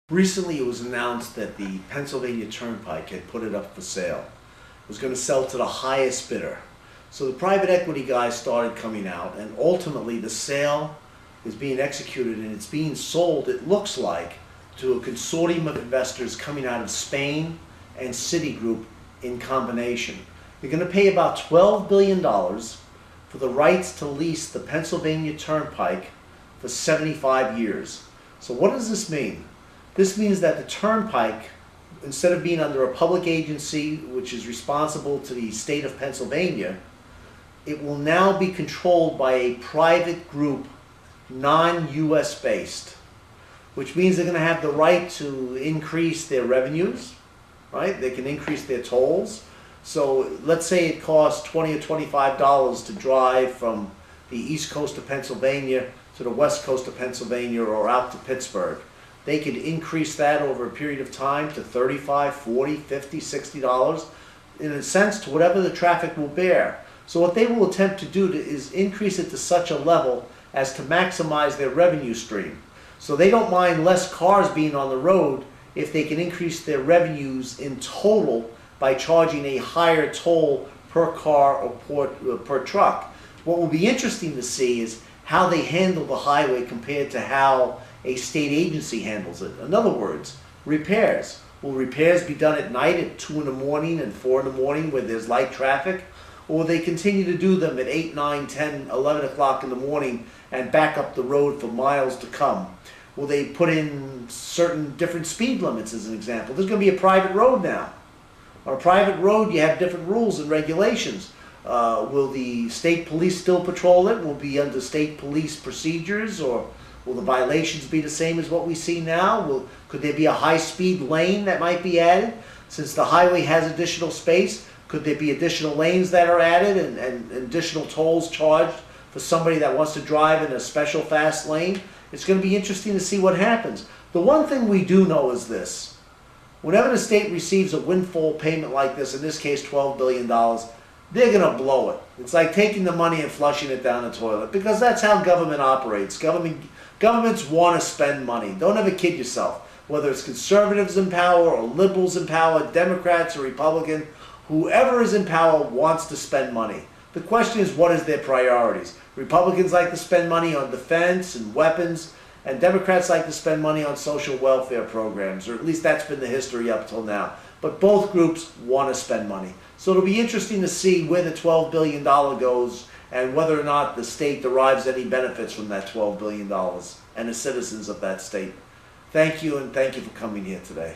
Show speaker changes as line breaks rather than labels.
Recently it was announced that the Pennsylvania Turnpike had put it up for sale. It was going to sell to the highest bidder. So the private equity guys started coming out, and ultimately the sale is being executed and it's being sold, it looks like, to a consortium of investors coming out of Spain and Citigroup in combination. They're going to pay about $12 billion for the rights to lease the Pennsylvania Turnpike for 75 years. So what does this mean? This means that the Turnpike, instead of being under a public agency which is responsible to the state of Pennsylvania, it will now be controlled by a private group, non-US based, which means they're going to have the right to increase their revenues, right? They can increase their tolls. So let's say it costs $20 or $25 to drive from the east coast of Pennsylvania to the west coast of Pennsylvania or out to Pittsburgh. They could increase that over a period of time to $35, $40, $50, $60, in a sense, to whatever the traffic will bear. So what they will attempt to do is increase it to such a level as to maximize their revenue stream. So they don't mind less cars being on the road if they can increase their revenues in total by charging a higher toll per car or per truck. What will be interesting to see is how they handle the highway compared to how a state agency handles it. In other words, repairs. Will repairs be done at night at 2 in the morning and 4 in the morning where there's light traffic? Or will they continue to do them at 8, 9, 10, 11 o'clock in the morning and back up the road for miles to come? Will they put in certain different speed limits, as an example? There's going to be a private road now. On a private road, you have different rules and regulations. Will the state police still patrol it? Will it be under state police procedures, or will the violations be the same as what we see now? Could there be a high-speed lane that might be added? Since the highway has additional space, could there be additional lanes that are added and additional tolls charged for somebody that wants to drive in a special fast lane? It's going to be interesting to see what happens. The one thing we do know is this. Whenever the state receives a windfall payment like this, in this case $12 billion, they're going to blow it. It's like taking the money and flushing it down the toilet, because that's how government operates. Governments want to spend money. Don't ever kid yourself. Whether it's conservatives in power or liberals in power, Democrats or Republicans, whoever is in power wants to spend money. The question is, what is their priorities? Republicans like to spend money on defense and weapons, and Democrats like to spend money on social welfare programs, or at least that's been the history up till now. But both groups want to spend money. So it'll be interesting to see where the $12 billion goes and whether or not the state derives any benefits from that $12 billion and the citizens of that state. Thank you, and thank you for coming here today.